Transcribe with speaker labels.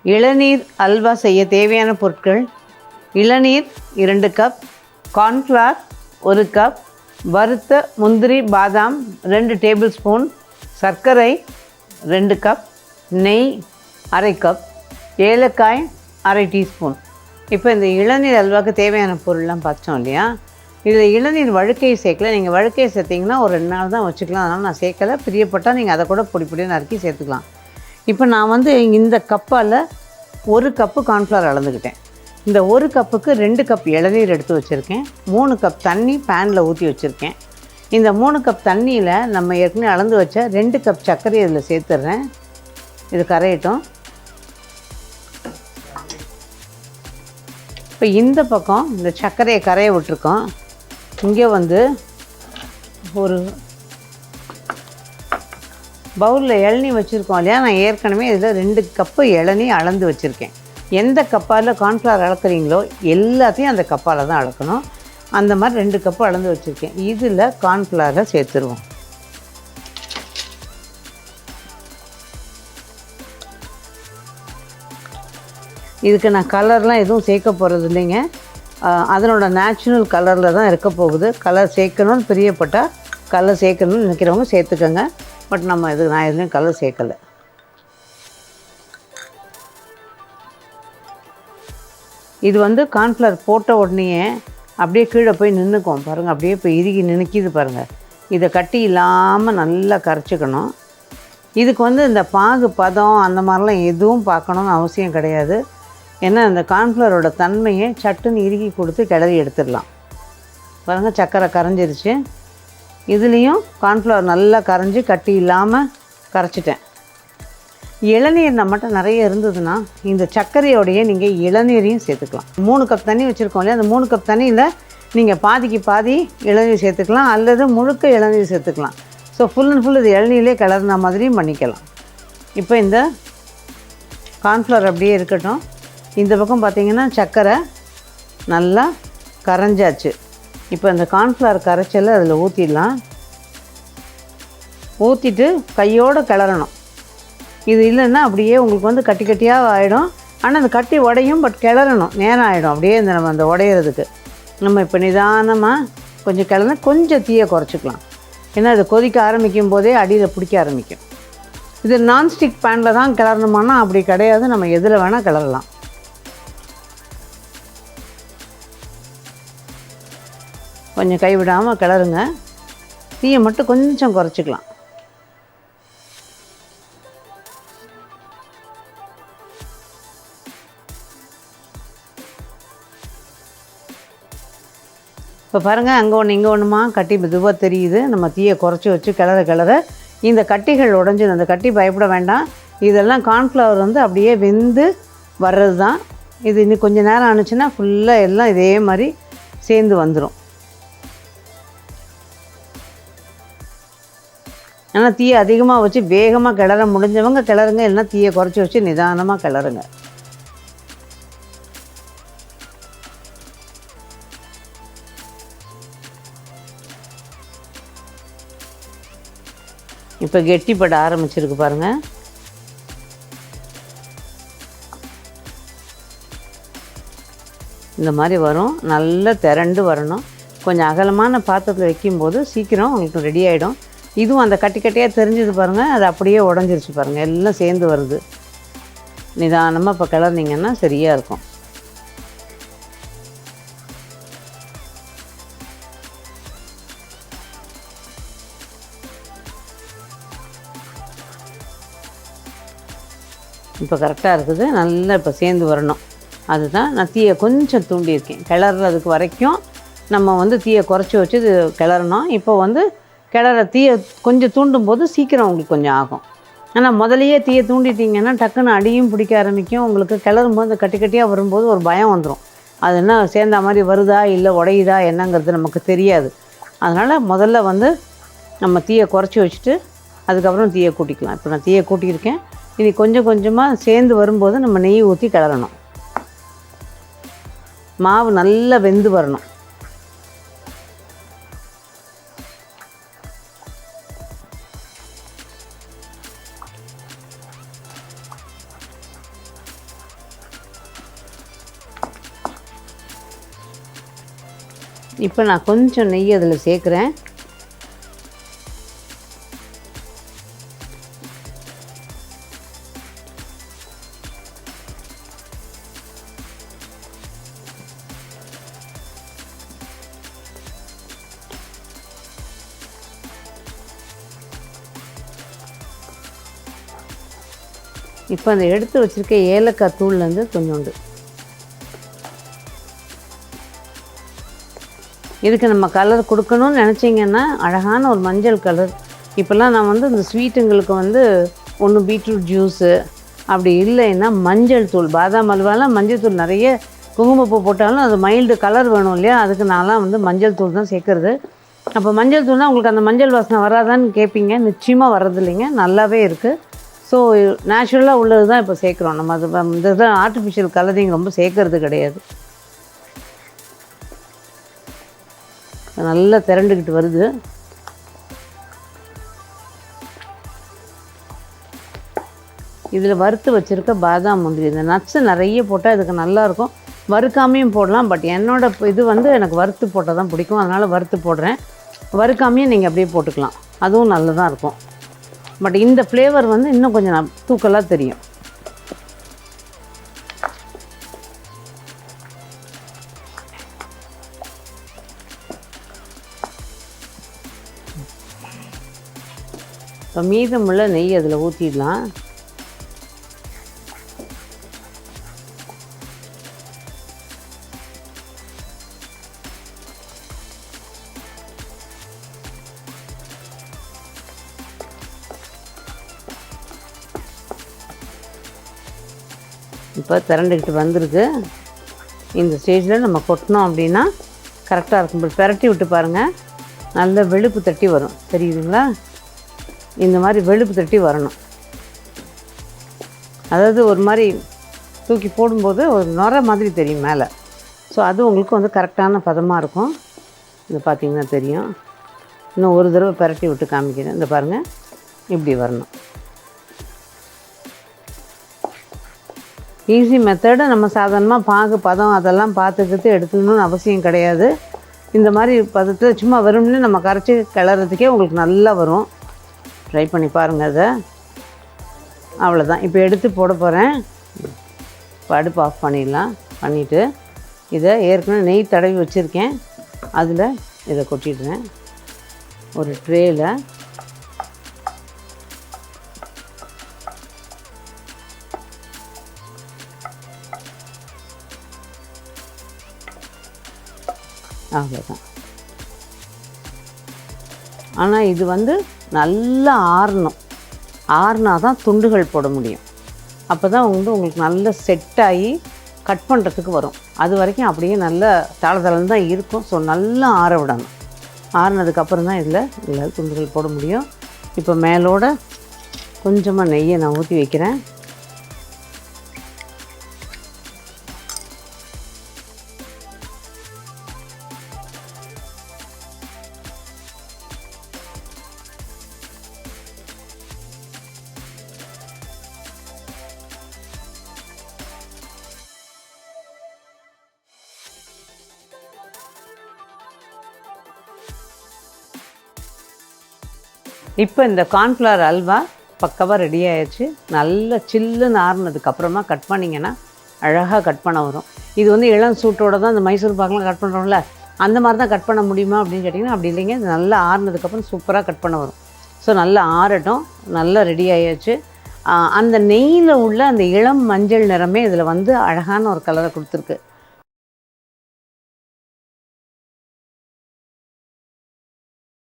Speaker 1: இளநீர் அல்வா செய்ய தேவையான பொருட்கள்: இளநீர் 2 கப், கார்ன்ஃப்ளவர் 1 கப், வறுத்த முந்திரி பாதாம் 2 டேபிள் ஸ்பூன், சர்க்கரை 2 கப், நெய் அரை கப், ஏலக்காய் அரை டீஸ்பூன். இப்போ இந்த இளநீர் அல்வாவுக்கு தேவையான பொருள்லாம் பார்த்தோம் இல்லையா? இதில் இளநீர் வழுக்கையை சேர்க்கல. நீங்கள் வழுக்கையை சேர்த்திங்கன்னா ஒரு 2 நாள் தான் வச்சுக்கலாம். அதனால் நான் சேர்க்கலை. பிரியப்பட்டால் நீங்கள் அதை கூட பொடி பொடியாக நறுக்கி சேர்த்துக்கலாம். இப்போ நான் வந்து இந்த கப்பால் 1 கப்பு கார்ன்ஃப்ளவர் அளந்துக்கிட்டேன். இந்த 1 கப்புக்கு 2 கப் இளநீர் எடுத்து வச்சுருக்கேன். 3 கப் தண்ணி பேனில் ஊற்றி வச்சுருக்கேன். இந்த 3 கப் தண்ணியில் நம்ம ஏற்கனவே அளந்து வச்ச 2 கப் சர்க்கரையை இதில் சேர்த்துட்றேன். இது கரையட்டும். இப்போ இந்த பக்கம் இந்த சர்க்கரையை கரைய விட்டுருக்கோம். இங்கே வந்து ஒரு பவுலில் இளநீ வச்சுருக்கோம் இல்லையா? நான் ஏற்கனவே இதில் 2 கப்பு இளநீ அளந்து வச்சுருக்கேன். எந்த கப்பால் கார்ன்ஃப்ளவர் அளக்குறீங்களோ எல்லாத்தையும் அந்த கப்பால் தான் அளக்கணும். அந்த மாதிரி 2 கப்பு அளந்து வச்சுருக்கேன். இதில் கார்ன்ஃப்ளவரை சேர்த்துருவோம். இதுக்கு நான் கலர்லாம் எதுவும் சேர்க்க போகிறது இல்லைங்க. அதனோட நேச்சுரல் கலரில் தான் இருக்க போகுது. கலர் சேர்க்கணும்னு பிரியப்பட்டால் கலர் சேர்க்கணும்னு நினைக்கிறவங்க சேர்த்துக்கோங்க. பட் நான் எதுவும் கலர் சேர்க்கலை. இது வந்து கார்ன்ஃப்ளவர் போட்ட உடனேயே அப்படியே கீழே போய் நின்றுக்கும் பாருங்கள். அப்படியே இப்போ இறுகி நினைக்கிது பாருங்கள். இதை கட்டி இல்லாமல் நல்லா கரைச்சிக்கணும். இதுக்கு வந்து இந்த பாகு பதம் அந்த மாதிரிலாம் எதுவும் பார்க்கணுன்னு அவசியம் கிடையாது. ஏன்னா இந்த கார்ன்ஃப்ளவரோட தன்மையை சட்டுன்னு இறுகி கொடுத்து கிளறி எடுத்துடலாம். பாருங்கள், சர்க்கரை கரைஞ்சிருச்சு. இதுலேயும் கார்ன்ஃப்ளவர் நல்லா கரைஞ்சி கட்டி இல்லாமல் கரைச்சிட்டேன். இளநீர் நம்மகிட்ட நிறைய இருந்ததுன்னா இந்த சர்க்கரையோடையே நீங்கள் இளநீரையும் சேர்த்துக்கலாம். 3 கப் தண்ணி வச்சுருக்கோம் இல்லையா? அந்த 3 கப் தண்ணியில் நீங்கள் பாதிக்கு பாதி இளநீர் சேர்த்துக்கலாம், அல்லது முழுக்க இளநீர் சேர்த்துக்கலாம். ஸோ ஃபுல் அண்ட் ஃபுல் இது இளநீரிலே கலர்ன மாதிரியும் பண்ணிக்கலாம். இப்போ இந்த கார்ன்ஃப்ளவர் அப்படியே இருக்கட்டும். இந்த பக்கம் பார்த்திங்கன்னா சர்க்கரை நல்லா கரைஞ்சாச்சு. இப்போ இந்த கார்ன்ஃப்ளவர் கரைச்சலை அதில் ஊற்றிடலாம். ஊற்றிட்டு கையோடு கிளறணும். இது இல்லைன்னா அப்படியே உங்களுக்கு வந்து கட்டி கட்டியாக ஆகிடும். ஆனால் அந்த கட்டி உடையும், பட் கிளறணும், நேரம் ஆகிடும் அப்படியே நம்ம அந்த உடையிறதுக்கு. நம்ம இப்போ நிதானமாக கொஞ்சம் கிளறனா கொஞ்சம் தீயை குறைச்சிக்கலாம். ஏன்னா அது கொதிக்க ஆரம்பிக்கும் போதே அடியில் பிடிக்க ஆரம்பிக்கும். இது நான்ஸ்டிக் பேனில் தான் கிளறணுமானா அப்படி கிடையாது. நம்ம எதில் வேணால் கிளறலாம். கொஞ்சம் கைவிடாமல் கிளறுங்க. தீயை மட்டும் கொஞ்சம் குறைச்சிக்கலாம். இப்போ பாருங்கள், அங்கே ஒன்று இங்கே ஒன்றுமா கட்டி மெதுவாக தெரியுது. நம்ம தீயை குறைச்சி வச்சு கிளற இந்த கட்டிகள் உடஞ்சிடும். அந்த கட்டி பயப்பட வேண்டாம். இதெல்லாம் கார்ன்ஃப்ளவர் வந்து அப்படியே வெந்து வர்றது தான். இது இன்னும் கொஞ்சம் நேரம் ஆணுச்சுன்னா ஃபுல்லாக எல்லாம் இதே மாதிரி சேர்ந்து வந்துடும். ஆனால் தீயை அதிகமாக வச்சு வேகமாக கிளற முடிஞ்சவங்க கிளறுங்க, இல்லைன்னா தீயை குறைச்சி வச்சு நிதானமாக கிளறுங்க. இப்போ கெட்டிப்பட ஆரம்பிச்சிருக்கு பாருங்கள். இந்த மாதிரி வரும். நல்லா திரண்டு வரணும். கொஞ்சம் அகலமான பாத்திரத்தில் வைக்கும்போது சீக்கிரம் உங்களுக்கு ரெடி ஆகிடும். இதுவும் அந்த கட்டி கட்டியாக தெரிஞ்சது பாருங்கள். அது அப்படியே உடஞ்சிருச்சு பாருங்கள். எல்லாம் சேர்ந்து வருது. நிதானமாக இப்போ கிளறினீங்கன்னா சரியாக இருக்கும். இப்போ கரெக்டாக இருக்குது. நல்லா இப்போ சேர்ந்து வரணும். அதுதான் நான் தீயை கொஞ்சம் தூண்டியிருக்கேன். கிளறதுக்கு வரைக்கும் நம்ம வந்து தீயை குறைச்சி வச்சு இது கிளறணும். இப்போ வந்து தீயை கொஞ்சம் தூண்டும் போது சீக்கிரம் உங்களுக்கு கொஞ்சம் ஆகும். ஆனால் முதலையே தீயை தூண்டிட்டிங்கன்னா டக்குன்னு அடியும் பிடிக்க ஆரம்பிக்கும். உங்களுக்கு கிளறும்போது கட்டி கட்டியாக வரும்போது ஒரு பயம் வந்துடும். அது என்ன சேர்ந்த மாதிரி வருதா இல்லை உடையுதா என்னங்கிறது நமக்கு தெரியாது. அதனால் முதல்ல வந்து நம்ம தீயை குறைச்சி வச்சுட்டு அதுக்கப்புறம் தீயை கூட்டிக்கலாம். இப்போ நான் தீயை கூட்டியிருக்கேன். இனி கொஞ்சம் கொஞ்சமாக சேர்ந்து வரும்போது நம்ம நெய் ஊற்றி கிளறணும். மாவு நல்லா வெந்து வரணும். இப்போ நான் கொஞ்சம் நெய் அதில் சேர்க்குறேன். இப்போ அந்த எடுத்து வச்சுருக்க ஏலக்காய் தூள்லேருந்து கொஞ்சோண்டு இதுக்கு நம்ம கலர் கொடுக்கணும்னு நினச்சிங்கன்னா அழகான ஒரு மஞ்சள் கலர். இப்போல்லாம் நான் வந்து இந்த ஸ்வீட்டுங்களுக்கு வந்து ஒன்று பீட்ரூட் ஜூஸு, அப்படி இல்லைன்னா மஞ்சள் தூள், பாதாம் அல்வாலாம் மஞ்சள் தூள் நிறைய குங்குமப்பூ போட்டாலும் அது மைல்டு கலர் வேணும் இல்லையா, அதுக்கு நான்லாம் வந்து மஞ்சள் தூள் தான் சேர்க்குறது. அப்போ மஞ்சள் தூள்னால் உங்களுக்கு அந்த மஞ்சள் வாசனை வராதான்னு கேட்பீங்க. நிச்சயமாக வர்றது இல்லைங்க, நல்லாவே இருக்குது. ஸோ நேச்சுரலாக உள்ளது தான் இப்போ சேர்க்குறோம் நம்ம. அது இந்த இதெல்லாம் ஆர்டிஃபிஷியல் கலரிங் ரொம்ப சேர்க்கறது கிடையாது. நல்லா திரண்டுக்கிட்டு வருது. இதில் வறுத்து வச்சுருக்க பாதாம் முந்திரி, இந்த நட்ஸு நிறைய போட்டால் இதுக்கு நல்லாயிருக்கும். வறுக்காமையும் போடலாம், பட் என்னோட இது வந்து எனக்கு வறுத்து போட்டால் தான் பிடிக்கும், அதனால் வறுத்து போடுறேன். வறுக்காமையும் நீங்கள் அப்படியே போட்டுக்கலாம், அதுவும் நல்லதாக இருக்கும். பட் இந்த ஃப்ளேவர் வந்து இன்னும் கொஞ்சம் தூக்கலாக தெரியும். இப்போ மீதமுள்ள நெய் அதில் ஊற்றிடலாம். இப்போ திரண்டுக்கிட்டு வந்திருக்கு. இந்த ஸ்டேஜில் நம்ம கொட்டினோம் அப்படின்னா கரெக்டாக இருக்கும். இப்போ பெரட்டி விட்டு பாருங்கள், நல்ல வெளுப்பு தட்டி வரும், தெரியுதுங்களா? இந்த மாதிரி வெளுப்பு தட்டி வரணும். அதாவது ஒரு மாதிரி தூக்கி போடும்போது ஒரு நுரை மாதிரி தெரியும் மேலே. ஸோ அது உங்களுக்கு வந்து கரெக்டான பதமாக இருக்கும். இது பார்த்திங்கன்னா தெரியும். இன்னும் ஒரு தடவை பெரட்டி விட்டு காமிக்கிறேன். இந்த பாருங்கள், இப்படி வரணும். Easy method. நம்ம சாதாரணமாக பாகு பதம் அதெல்லாம் பார்த்துக்கிட்டு எடுத்துக்கணும்னு அவசியம் கிடையாது. இந்த மாதிரி பதத்தில் சும்மா வெறும்னு நம்ம கரைச்சி கிளறதுக்கே உங்களுக்கு நல்லா வரும். ட்ரை பண்ணி பாருங்கள் அதை. அவ்வளோதான். இப்போ எடுத்து போட போகிறேன். இப்போ அடுப்பு ஆஃப் பண்ணிடலாம். பண்ணிவிட்டு இதை ஏற்கனவே நெய் தடவி வச்சுருக்கேன், அதில் இதை கொட்டிடுறேன் ஒரு ட்ரேயில். அவ்வளோதான். ஆனால் இது வந்து நல்லா ஆறணும். ஆறுனா தான் துண்டுகள் போட முடியும். அப்போ தான் வந்து உங்களுக்கு நல்ல செட்டாகி கட் பண்ணுறதுக்கு வரும். அது வரைக்கும் அப்படியே நல்ல தளதளன்னு தான் இருக்கும். ஸோ நல்லா ஆற விடணும். ஆறுனதுக்கப்புறம் தான் இதில் துண்டுகள் போட முடியும். இப்போ மேலோட கொஞ்சமாக நெய்யை நான் ஊற்றி வைக்கிறேன். இப்போ இந்த கார்ன்ஃப்ளவர் அல்வா பக்கவாக ரெடி ஆயிடுச்சு. நல்ல சில்லுன்னு ஆறுனதுக்கப்புறமா கட் பண்ணிங்கன்னா அழகாக கட் பண்ண வரும். இது வந்து இளம் சூட்டோடு தான் இந்த மைசூர் பாக்கெலாம் கட் பண்ணுறோம்ல, அந்த மாதிரி தான் கட் பண்ண முடியுமா அப்படின்னு கேட்டிங்கன்னா அப்படி இல்லைங்க. இது நல்லா ஆறுனதுக்கப்புறம் சூப்பராக கட் பண்ண வரும். ஸோ நல்லா ஆறட்டும். நல்லா ரெடி ஆயாச்சு. அந்த நெய்யில் உள்ள அந்த இளம் மஞ்சள் நிறமே இதில் வந்து அழகான ஒரு கலரை கொடுத்துருக்கு.